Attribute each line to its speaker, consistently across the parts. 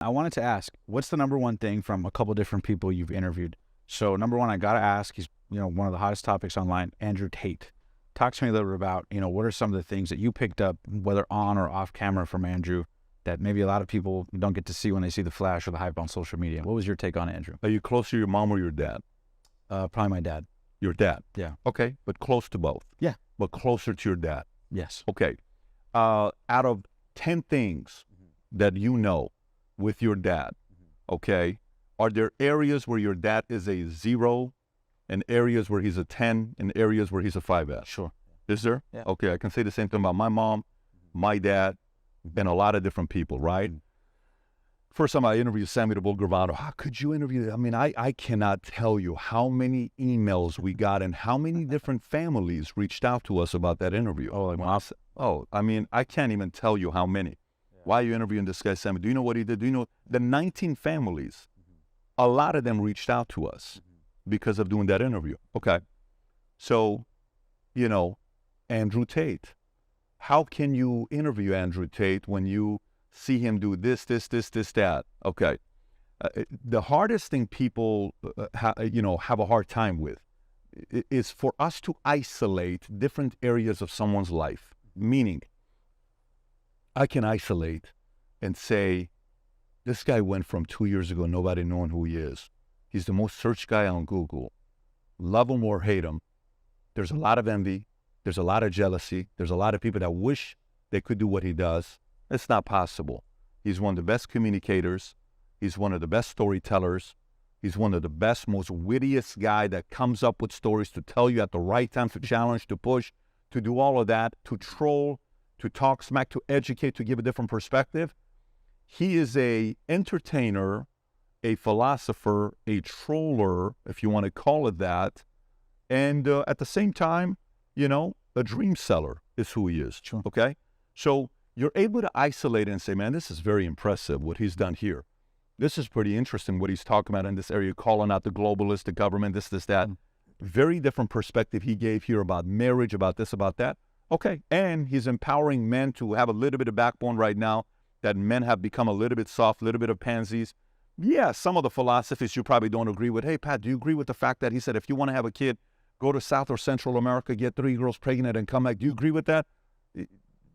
Speaker 1: I wanted to ask, what's the number one thing from a couple different people you've interviewed? So number one, I got to ask, he's, one of the hottest topics online, Andrew Tate. Talk to me a little bit about, what are some of the things that you picked up, whether on or off camera from Andrew, that maybe a lot of people don't get to see when they see the flash or the hype on social media. What was your take on Andrew?
Speaker 2: Are you close to your mom or your dad?
Speaker 1: Probably my dad.
Speaker 2: Your dad?
Speaker 1: Yeah.
Speaker 2: Okay, but close to both?
Speaker 1: Yeah.
Speaker 2: But closer to your dad?
Speaker 1: Yes.
Speaker 2: Okay. Out of 10 things that you know with your dad, okay, are there areas where your dad is a 0 and areas where he's a 10 and areas where he's a 5S?
Speaker 1: Sure.
Speaker 2: Is there?
Speaker 1: Yeah.
Speaker 2: Okay, I can say the same thing about my mom, my dad, and a lot of different people, right? First time I interviewed Sammy the Bull Gravado, how could you interview? I mean, I cannot tell you how many emails we got and how many different families reached out to us about that interview.
Speaker 1: Oh, like wow.
Speaker 2: I mean, I can't even tell you how many. Yeah. Why are you interviewing this guy, Sammy? Do you know what he did? Do you know the 19 families? A lot of them reached out to us because of doing that interview. Okay. So, Andrew Tate. How can you interview Andrew Tate when you see him do this, that? Okay. The hardest thing people, have a hard time with is for us to isolate different areas of someone's life. Meaning, I can isolate and say, this guy went from 2 years ago, nobody knowing who he is. He's the most searched guy on Google. Love him or hate him. There's a lot of envy. There's a lot of jealousy. There's a lot of people that wish they could do what he does. It's not possible. He's one of the best communicators. He's one of the best storytellers. He's one of the best, most wittiest guy that comes up with stories to tell you at the right time, to challenge, to push, to do all of that, to troll, to talk smack, to educate, to give a different perspective. He is a entertainer, a philosopher, a troller, if you want to call it that. And at the same time, a dream seller is who he is.
Speaker 1: Sure.
Speaker 2: Okay? So you're able to isolate and say, man, this is very impressive what he's done here. This is pretty interesting what he's talking about in this area, calling out the globalists, the government, this, that. Very different perspective he gave here about marriage, about this, about that. Okay. And he's empowering men to have a little bit of backbone right now, that men have become a little bit soft, a little bit of pansies. Yeah, some of the philosophies you probably don't agree with. Hey, Pat, do you agree with the fact that he said if you want to have a kid, go to South or Central America, get 3 girls pregnant and come back? Do you agree with that?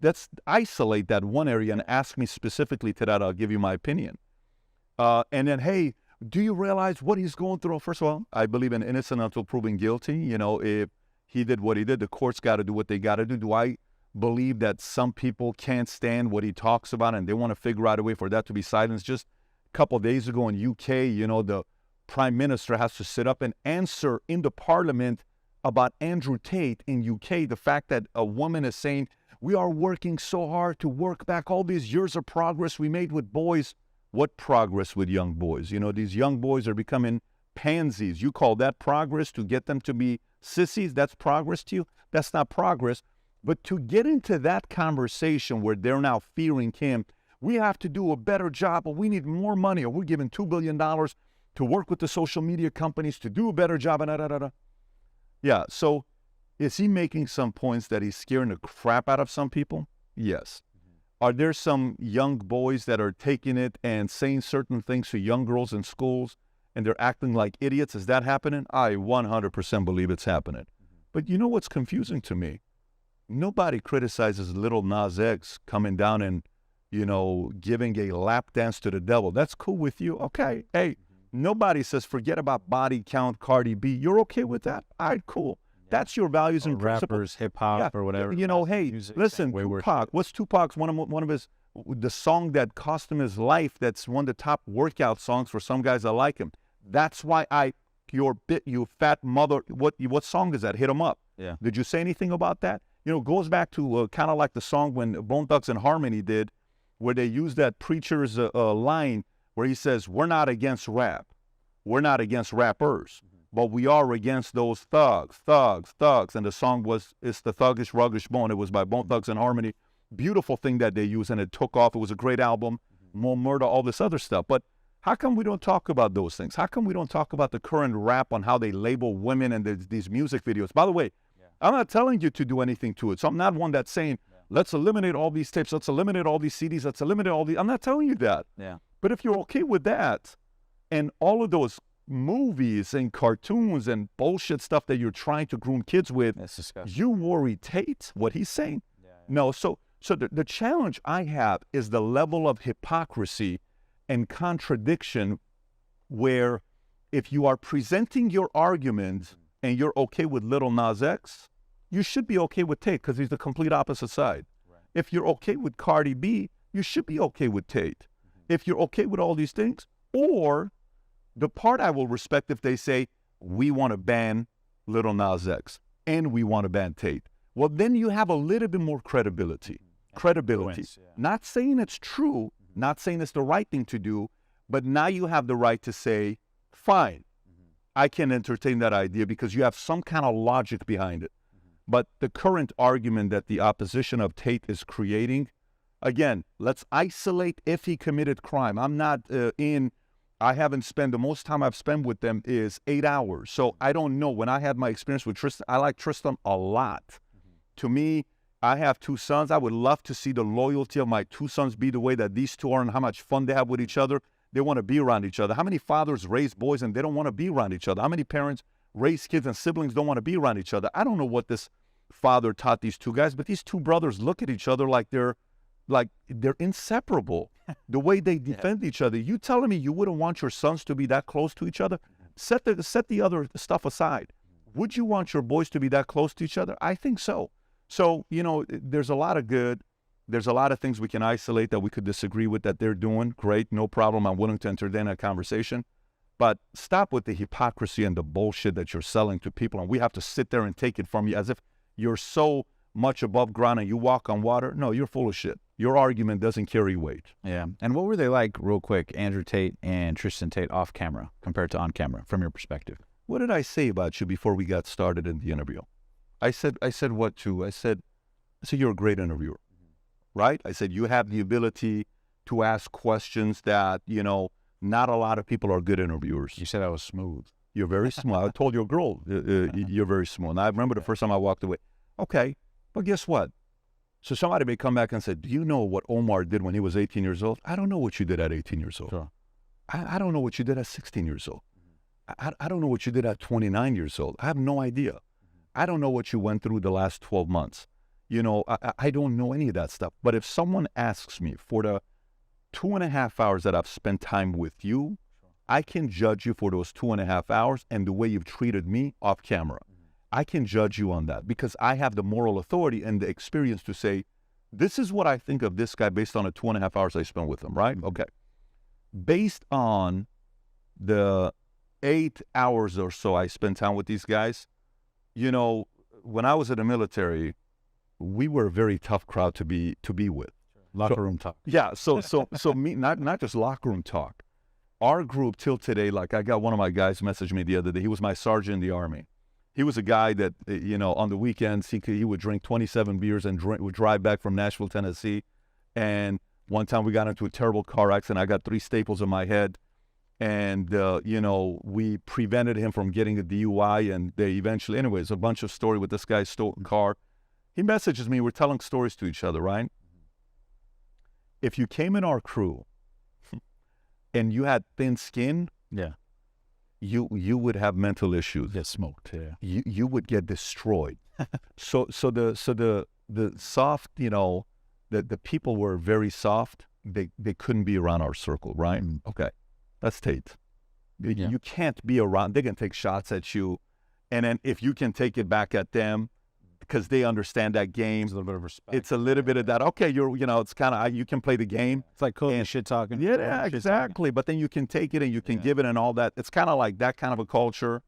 Speaker 2: Let's isolate that one area and ask me specifically to that. I'll give you my opinion. And then, hey, do you realize what he's going through? First of all, I believe in innocent until proven guilty. If he did what he did, the court's got to do what they got to do. Do I believe that some people can't stand what he talks about and they want to figure out a way for that to be silenced? Just a couple of days ago in UK, the prime minister has to sit up and answer in the parliament about Andrew Tate in UK. The fact that a woman is saying, we are working so hard to work back all these years of progress we made with boys. What progress with young boys? These young boys are becoming pansies. You call that progress to get them to be sissies? That's progress to you? That's not progress. But to get into that conversation where they're now fearing him, we have to do a better job, or we need more money, or we're giving $2 billion to work with the social media companies to do a better job. Yeah, so is he making some points that he's scaring the crap out of some people? Yes. Are there some young boys that are taking it and saying certain things to young girls in schools and they're acting like idiots? Is that happening? I 100% believe it's happening. But you know what's confusing to me? Nobody criticizes Little Nas X coming down and, giving a lap dance to the devil. That's cool with you? Okay. Hey, nobody says forget about body count, Cardi B. You're okay with that? All right, cool. That's your values and principles.
Speaker 1: Rappers, hip hop, or whatever.
Speaker 2: Hey,
Speaker 1: music,
Speaker 2: listen, Tupac. What's Tupac's one of his the song that cost him his life? That's one of the top workout songs for some guys that like him. That's why you fat mother. What song is that? Hit 'em up.
Speaker 1: Yeah.
Speaker 2: Did you say anything about that? Goes back to kind of like the song when Bone Thugs and Harmony did, where they used that preacher's line where he says, "We're not against rap, we're not against rappers." But we are against those thugs. And the song it's the Thuggish Ruggish Bone. It was by Bone Thugs and Harmony. Beautiful thing that they used, and it took off. It was a great album. More murder, all this other stuff. But how come we don't talk about those things? How come we don't talk about the current rap on how they label women and these music videos? By the way, I'm not telling you to do anything to it. So I'm not one that's saying, let's eliminate all these tapes. Let's eliminate all these CDs. Let's eliminate all these. I'm not telling you that.
Speaker 1: Yeah.
Speaker 2: But if you're okay with that, and all of those movies and cartoons and bullshit stuff that you're trying to groom kids with,
Speaker 1: That's disgusting.
Speaker 2: you worry Tate, what he's saying.
Speaker 1: Yeah.
Speaker 2: No, so the challenge I have is the level of hypocrisy and contradiction where if you are presenting your argument and you're okay with Little Nas X, you should be okay with Tate because he's the complete opposite side.
Speaker 1: Right.
Speaker 2: If you're okay with Cardi B, you should be okay with Tate. If you're okay with all these things, or the part I will respect if they say, we want to ban Little Nas X and we want to ban Tate. Well, then you have a little bit more credibility. Credibility.
Speaker 1: Influence, yeah.
Speaker 2: Not saying it's true, not saying it's the right thing to do, but now you have the right to say, fine, I can entertain that idea because you have some kind of logic behind it. But the current argument that the opposition of Tate is creating, again, let's isolate if he committed crime. I'm not I haven't spent, the most time I've spent with them is 8 hours. So I don't know. When I had my experience with Tristan, I like Tristan a lot. To me, I have 2 sons. I would love to see the loyalty of my 2 sons be the way that these 2 are and how much fun they have with each other. They want to be around each other. How many fathers raise boys and they don't want to be around each other? How many parents raise kids and siblings don't want to be around each other? I don't know what this father taught these 2 guys, but these 2 brothers look at each other like they're inseparable. The way they defend each other. You telling me you wouldn't want your sons to be that close to each other? Set the other stuff aside. Would you want your boys to be that close to each other? I think so. So, there's a lot of good. There's a lot of things we can isolate that we could disagree with that they're doing. Great, no problem. I'm willing to entertain a conversation. But stop with the hypocrisy and the bullshit that you're selling to people, and we have to sit there and take it from you as if you're so much above ground and you walk on water. No, you're full of shit. Your argument doesn't carry weight.
Speaker 1: Yeah. And what were they like, real quick, Andrew Tate and Tristan Tate off camera compared to on camera, from your perspective?
Speaker 2: What did I say about you before we got started in the interview? I said what to? I said you're a great interviewer, right? I said you have the ability to ask questions that, not a lot of people are good interviewers.
Speaker 1: You said I was smooth.
Speaker 2: You're very smooth. I told your girl you're very smooth. And I remember the first time I walked away. Okay, but guess what? So somebody may come back and say, do you know what Omar did when he was 18 years old? I don't know what you did at 18 years old. Sure. I don't know what you did at 16 years old. I don't know what you did at 29 years old. I have no idea. I don't know what you went through the last 12 months. I don't know any of that stuff. But if someone asks me for the 2.5 hours that I've spent time with you, I can judge you for those 2.5 hours and the way you've treated me off camera. I can judge you on that because I have the moral authority and the experience to say, this is what I think of this guy based on the 2.5 hours I spent with him, right? Okay. Based on the 8 hours or so I spent time with these guys, when I was in the military, we were a very tough crowd to be with.
Speaker 1: Locker room talk.
Speaker 2: Yeah. So me, not just locker room talk. Our group till today, like I got one of my guys message me the other day. He was my sergeant in the Army. He was a guy that, on the weekends, he would drink 27 beers and would drive back from Nashville, Tennessee. And one time we got into a terrible car accident. I got 3 staples in my head. And, we prevented him from getting a DUI. And they eventually, anyways, a bunch of story with this guy's stolen car. He messages me. We're telling stories to each other, right? If you came in our crew and you had thin skin,
Speaker 1: yeah,
Speaker 2: you would have mental issues.
Speaker 1: Get smoked. Yeah,
Speaker 2: you would get destroyed. so the soft, the people were very soft. They couldn't be around our circle, right? Okay, that's Tate.
Speaker 1: Yeah.
Speaker 2: You can't be around. They can take shots at you, and then if you can take it back at them, because they understand that game.
Speaker 1: It's a little bit of respect.
Speaker 2: It's a little bit of that. Okay, it's kind of, you can play the game.
Speaker 1: It's like Kobe shit talking.
Speaker 2: Yeah, exactly. But then you can take it and you can give it and all that. It's kind of like that kind of a culture.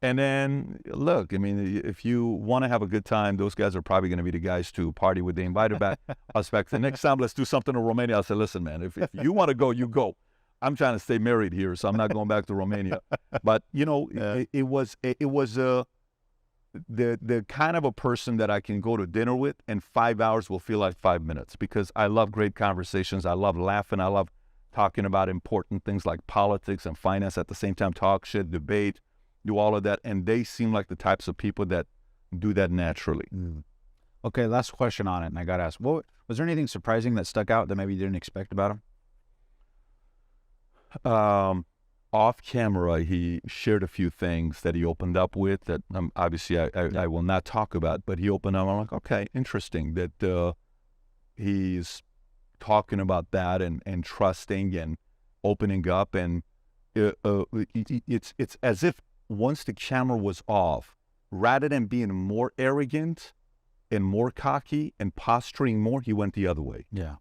Speaker 2: And then, look, I mean, if you want to have a good time, those guys are probably going to be the guys to party with. They invited back us back. The next time, let's do something in Romania. I said, listen, man, if you want to go, you go. I'm trying to stay married here, so I'm not going back to Romania. But, it was the kind of a person that I can go to dinner with and 5 hours will feel like 5 minutes because I love great conversations. I love laughing. I love talking about important things like politics and finance at the same time, talk shit, debate, do all of that. And they seem like the types of people that do that naturally.
Speaker 1: Okay, last question on it. And I got to ask, was there anything surprising that stuck out that maybe you didn't expect about him?
Speaker 2: Off camera, he shared a few things that he opened up with that obviously I will not talk about, but he opened up. I'm like, okay, interesting that he's talking about that and trusting and opening up. And it's as if once the camera was off, rather than being more arrogant and more cocky and posturing more, he went the other way.
Speaker 1: Yeah.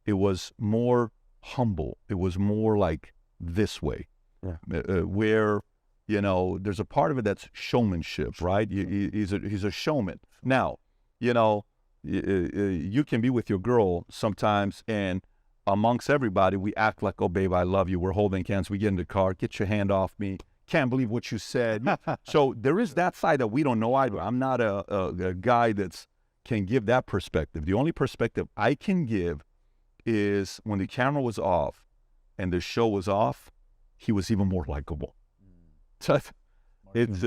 Speaker 2: It was more humble. It was more like this way.
Speaker 1: Yeah.
Speaker 2: Where, you know, there's a part of it that's showmanship, right? He's a showman. Now, you know, you can be with your girl sometimes, and amongst everybody, we act like, oh, babe, I love you. We're holding hands. We get in the car. Get your hand off me. Can't believe what you said. So there is that side that we don't know either. I'm not a guy that's can give that perspective. The only perspective I can give is when the camera was off and the show was off, he was even more likable. So it's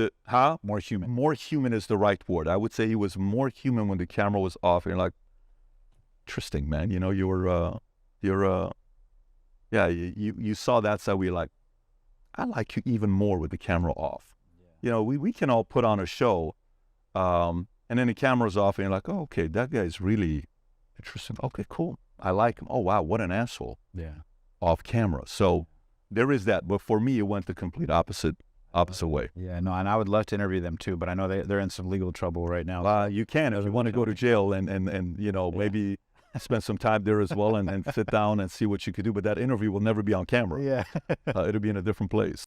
Speaker 1: more human.
Speaker 2: More human is the right word. I would say he was more human when the camera was off. And you're like, interesting, man. You know, you saw that side. We're like, I like you even more with the camera off. Yeah. You know, we can all put on a show, and then the camera's off, and you're like, oh, okay, that guy's really interesting. Okay, cool. I like him. Oh, wow, what an asshole.
Speaker 1: Yeah.
Speaker 2: Off camera. So there is that. But for me, it went the complete opposite way.
Speaker 1: Yeah, no, and I would love to interview them too, but I know they're in some legal trouble right now.
Speaker 2: You can if you want to go to jail and you know, maybe spend some time there as well and sit down and see what you could do. But that interview will never be on camera.
Speaker 1: Yeah.
Speaker 2: It'll be in a different place.